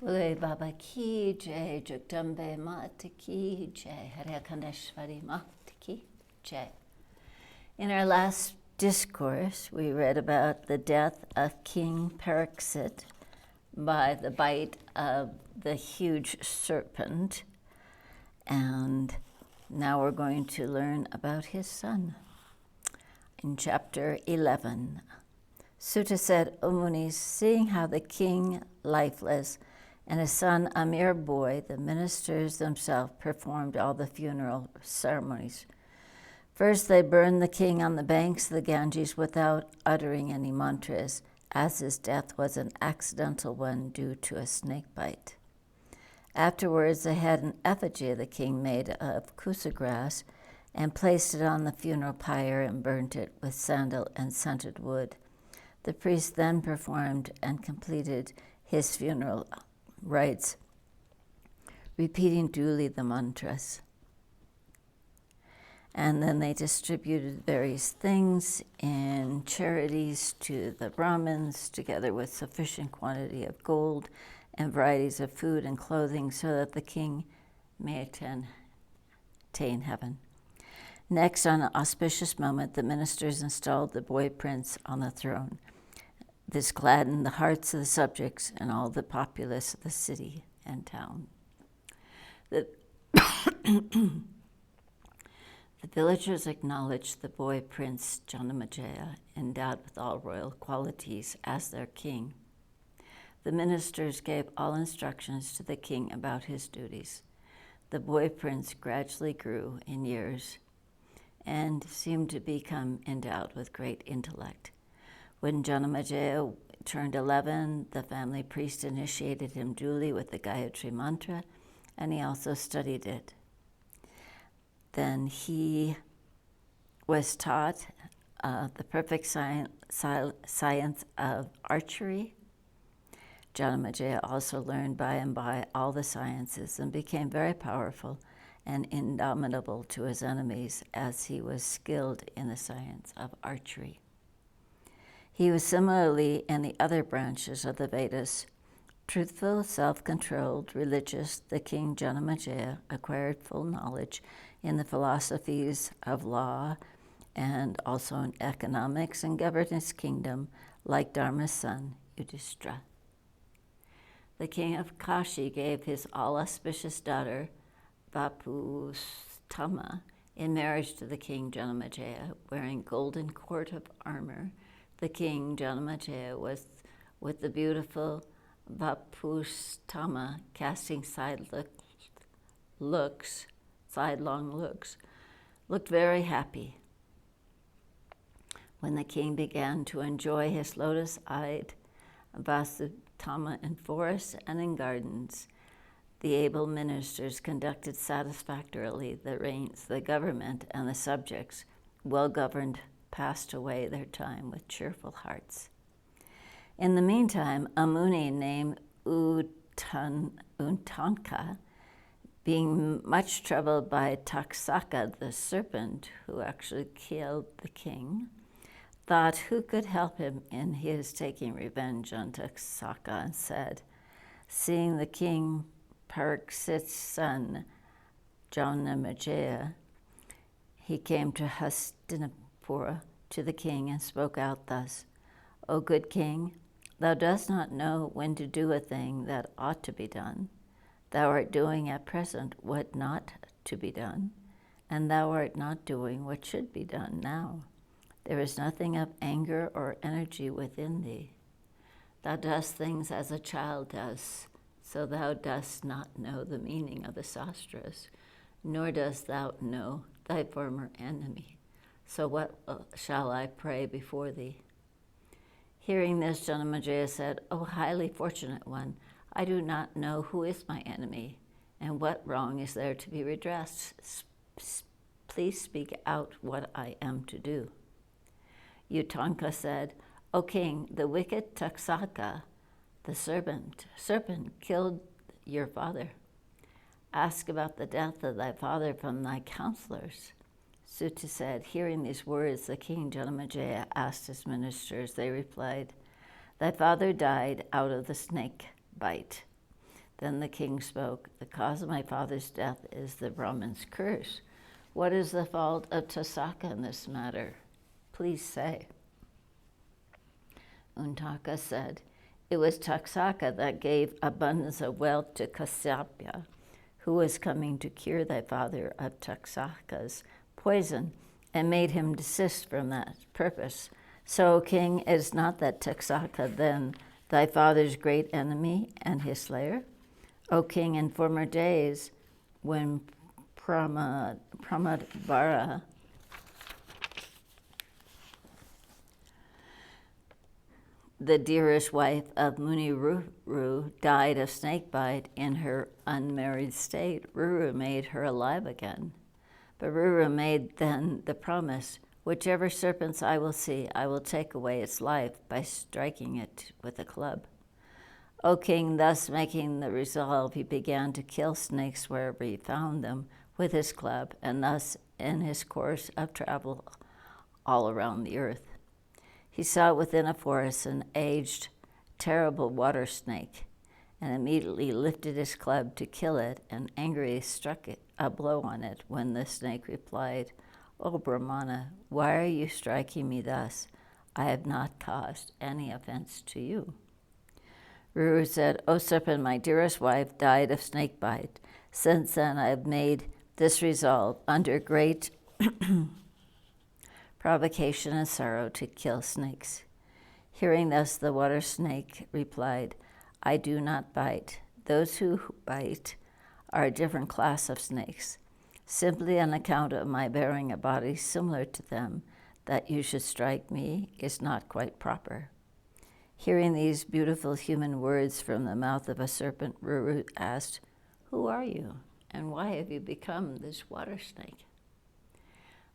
Bole Baba Ki Jai, Jagdambe Mata Ki Jai, Hare Kandeshwari Mata Ki Jai. In our last discourse, we read about the death of King Pariksit by the bite of the huge serpent, and now we're going to learn about his son. In chapter 11, Sutta said, O Munis, seeing how the king, lifeless, and his son, a mere boy, the ministers themselves performed all the funeral ceremonies. First, they burned the king on the banks of the Ganges without uttering any mantras, as his death was an accidental one due to a snake bite. Afterwards, they had an effigy of the king made of kusa grass and placed it on the funeral pyre and burnt it with sandal and scented wood. The priest then performed and completed his funeral rites, repeating duly the mantras. And then they distributed various things in charities to the Brahmins, together with sufficient quantity of gold and varieties of food and clothing, so that the king may attain heaven. Next, on an auspicious moment, the ministers installed the boy prince on the throne. This gladdened the hearts of the subjects and all the populace of the city and town. The villagers acknowledged the boy prince Janamejaya, endowed with all royal qualities, as their king. The ministers gave all instructions to the king about his duties. The boy prince gradually grew in years and seemed to become endowed with great intellect. When Janamejaya turned 11, the family priest initiated him duly with the Gayatri mantra, and he also studied it. Then he was taught the perfect science of archery. Janamejaya also learned by and by all the sciences and became very powerful and indomitable to his enemies, as he was skilled in the science of archery. He was similarly in the other branches of the Vedas. Truthful, self-controlled, religious, the king Janamejaya acquired full knowledge in the philosophies of law and also in economics, and governed his kingdom like Dharma's son, Yudhishthira. The king of Kashi gave his all-auspicious daughter, Vapustama, in marriage to the king Janamejaya, wearing golden court of armor. The king Janamejaya was with the beautiful Vapustama, casting sidelong looks, looked very happy. When the king began to enjoy his lotus-eyed Vasutama in forests and in gardens, the able ministers conducted satisfactorily the reigns, the government, and the subjects, well-governed, passed away their time with cheerful hearts. In the meantime, a Muni named Uttanka, being much troubled by Taksaka, the serpent who actually killed the king, thought who could help him in his taking revenge on Taksaka, and said, seeing the king Pariksit's son, Janamejaya, he came to Hastinapura to the king and spoke out thus, O good king, thou dost not know when to do a thing that ought to be done. Thou art doing at present what not to be done, and thou art not doing what should be done now. There is nothing of anger or energy within thee. Thou dost things as a child does, so thou dost not know the meaning of the sastras, nor dost thou know thy former enemy. So what shall I pray before thee? Hearing this, Janamejaya said, O highly fortunate one, I do not know who is my enemy, and what wrong is there to be redressed. Please speak out what I am to do. Uttanka said, O king, the wicked Taksaka, the serpent killed your father. Ask about the death of thy father from thy counselors. Sutta said, hearing these words, the king Janamejaya asked his ministers. They replied, thy father died out of the snake bite. Then the king spoke, "The cause of my father's death is the Brahman's curse. What is the fault of Tasaka in this matter? Please say." Untaka said, "It was Taksaka that gave abundance of wealth to Kasyapya, who was coming to cure thy father of Taksaka's poison, and made him desist from that purpose. So, O king, is not that Taksaka then thy father's great enemy and his slayer? O king, in former days, when Pramadvara, the dearest wife of Muni Ruru, died of snakebite in her unmarried state, Ruru made her alive again. But Ruru made then the promise, whichever serpents I will see, I will take away its life by striking it with a club. O king, thus making the resolve, he began to kill snakes wherever he found them with his club, and thus in his course of travel all around the earth. He saw within a forest an aged, terrible water snake, and immediately lifted his club to kill it, and angrily struck it a blow on it, when the snake replied, "O Brahmana, why are you striking me thus? I have not caused any offense to you." Ruru said, "O serpent, my dearest wife died of snakebite. Since then I have made this resolve under great provocation and sorrow to kill snakes." Hearing this, the water snake replied, "I do not bite. Those who bite are a different class of snakes. Simply on account of my bearing a body similar to them, that you should strike me is not quite proper." Hearing these beautiful human words from the mouth of a serpent, Ruru asked, "Who are you, and why have you become this water snake?"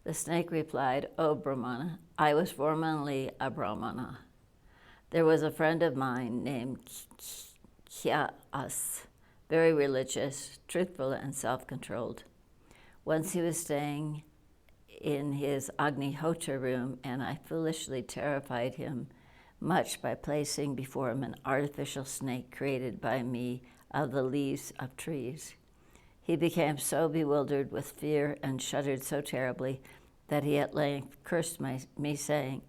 The snake replied, "O Brahmana, I was formerly a Brahmana. There was a friend of mine named Khyas, very religious, truthful, and self-controlled. Once he was staying in his Agnihotra room, and I foolishly terrified him much by placing before him an artificial snake created by me of the leaves of trees. He became so bewildered with fear and shuddered so terribly that he at length cursed me, saying,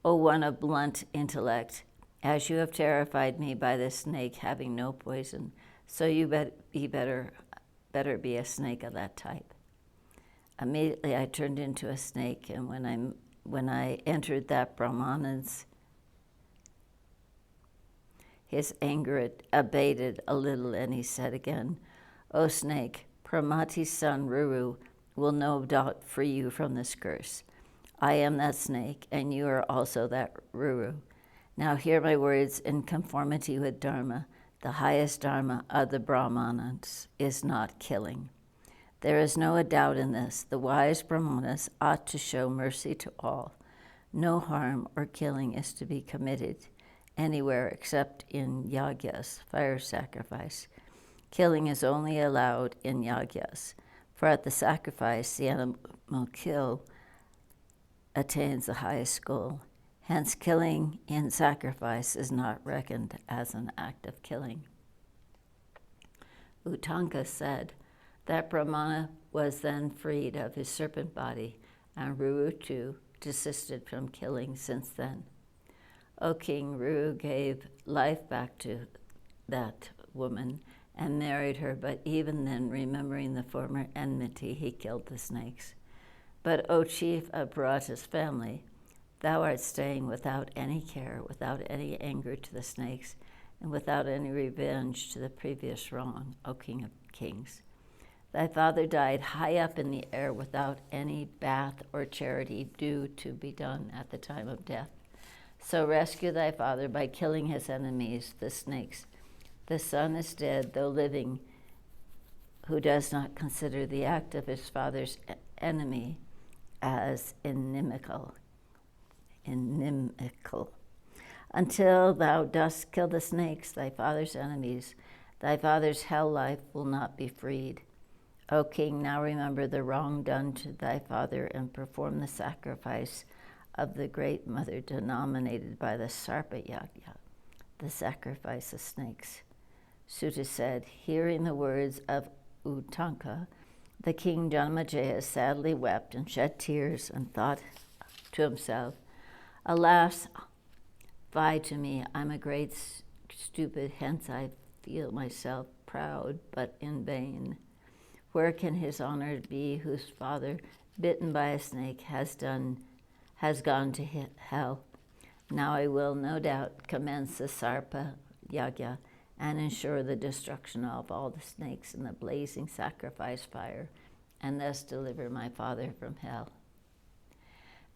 'O one of blunt intellect, as you have terrified me by this snake having no poison, so you better be a snake of that type.' Immediately I turned into a snake, and when I entered that Brahman's, his anger abated a little, and he said again, 'O snake, Pramati's son Ruru will no doubt free you from this curse. I am that snake, and you are also that Ruru. Now hear my words in conformity with Dharma. The highest Dharma of the Brahmanas is not killing. There is no doubt in this. The wise Brahmanas ought to show mercy to all. No harm or killing is to be committed anywhere except in yagyas, fire sacrifice. Killing is only allowed in yagyas, for at the sacrifice the animal kill attains the highest goal. Hence, killing in sacrifice is not reckoned as an act of killing." Uttanka said, "That Brahmana was then freed of his serpent body, and Ruru too desisted from killing since then. O king, Ruru gave life back to that woman and married her, but even then, remembering the former enmity, he killed the snakes. But, O chief of Bharata's family, thou art staying without any care, without any anger to the snakes, and without any revenge to the previous wrong, O king of kings. Thy father died high up in the air without any bath or charity due to be done at the time of death. So rescue thy father by killing his enemies, the snakes. The son is dead, though living, who does not consider the act of his father's enemy as inimical. Until thou dost kill the snakes, thy father's enemies, thy father's hell life will not be freed. O king, now remember the wrong done to thy father and perform the sacrifice of the great mother denominated by the Sarpa Yagna, the sacrifice of snakes. Suta said, hearing the words of Uttanka, the king Janamejaya sadly wept and shed tears and thought to himself, alas, fie to me, I'm a great stupid, hence I feel myself proud, but in vain. Where can his honor be whose father, bitten by a snake, has gone to hell? Now I will no doubt commence the Sarpa Yagna and ensure the destruction of all the snakes in the blazing sacrifice fire, and thus deliver my father from hell.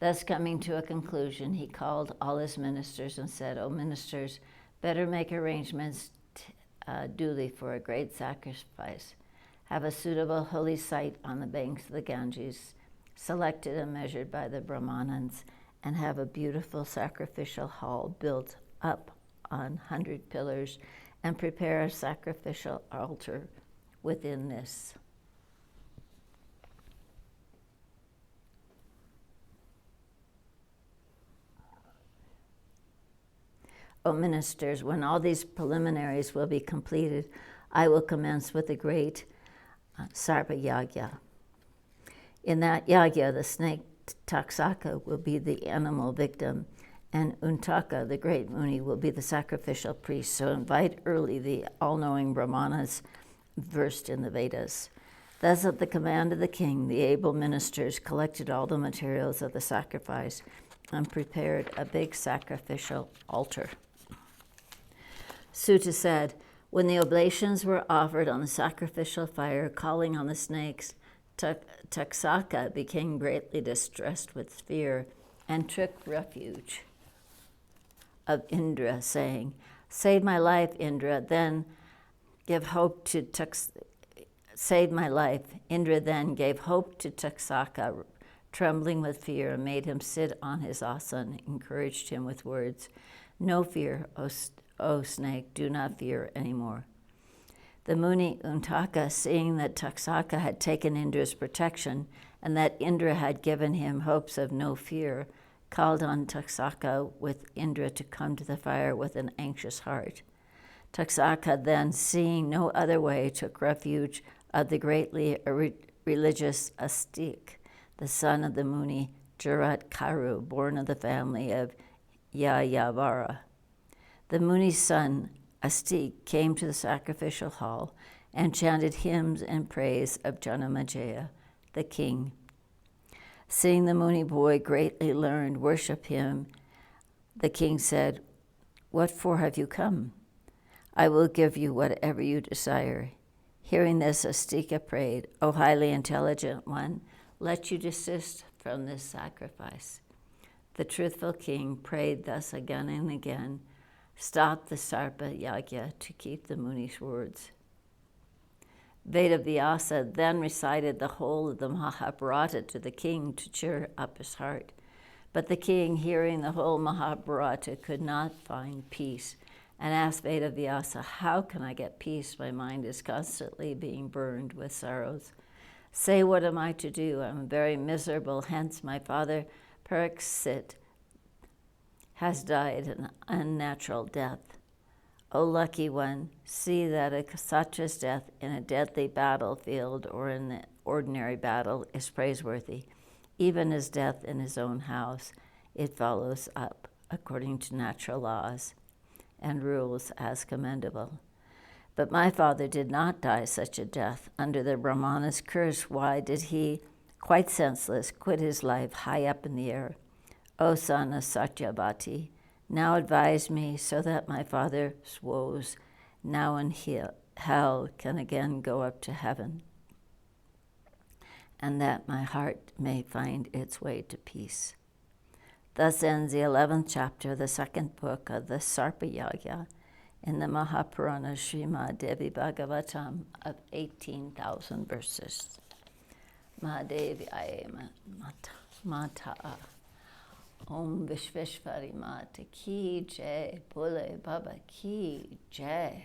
Thus coming to a conclusion, he called all his ministers and said, O ministers, better make arrangements duly for a great sacrifice. Have a suitable holy site on the banks of the Ganges, selected and measured by the Brahmanans, and have a beautiful sacrificial hall built up on 100 pillars, and prepare a sacrificial altar within this. O ministers, when all these preliminaries will be completed, I will commence with the great Sarpa Yagna. In that yagya, the snake Taksaka will be the animal victim, and Untaka, the great Muni, will be the sacrificial priest. So invite early the all-knowing Brahmanas versed in the Vedas. Thus, at the command of the king, the able ministers collected all the materials of the sacrifice and prepared a big sacrificial altar. Suta said, when the oblations were offered on the sacrificial fire, calling on the snakes, Taksaka became greatly distressed with fear and took refuge of Indra, saying, save my life, Indra, then give hope to save my life. Indra then gave hope to Taksaka, trembling with fear, and made him sit on his asana, encouraged him with words, no fear, O snake, do not fear anymore. The Muni Untaka, seeing that Taksaka had taken Indra's protection and that Indra had given him hopes of no fear, called on Taksaka with Indra to come to the fire with an anxious heart. Taksaka then, seeing no other way, took refuge of the greatly religious Astik, the son of the Muni Jarat Karu, born of the family of Yayavara. The Muni's son, Astik, came to the sacrificial hall and chanted hymns in praise of Janamejaya, the king. Seeing the Muni boy greatly learned worship him, the king said, what for have you come? I will give you whatever you desire. Hearing this, Astika prayed, O highly intelligent one, let you desist from this sacrifice. The truthful king prayed thus again and again, stopped the Sarpa Yagna to keep the Muni's words. Vedavyasa then recited the whole of the Mahabharata to the king to cheer up his heart. But the king, hearing the whole Mahabharata, could not find peace and asked Vedavyasa, how can I get peace? My mind is constantly being burned with sorrows. Say, what am I to do? I'm very miserable. Hence my father Pariksit has died an unnatural death. O lucky one, see that a Kshatriya's death in a deadly battlefield or in an ordinary battle is praiseworthy. Even his death in his own house, it follows up according to natural laws and rules as commendable. But my father did not die such a death under the Brahmana's curse. Why did he, quite senseless, quit his life high up in the air? O son of Satyavati, now advise me so that my father's woes, now in hell, can again go up to heaven, and that my heart may find its way to peace. Thus ends the 11th chapter of the second book of the Sarpa Yagna in the Mahapurana Srimad Devi Bhagavatam of 18,000 verses. Mahadevi Ayama Mata. Om Vishveshwari Mata Ki Jai, Bole Baba Ki Jai.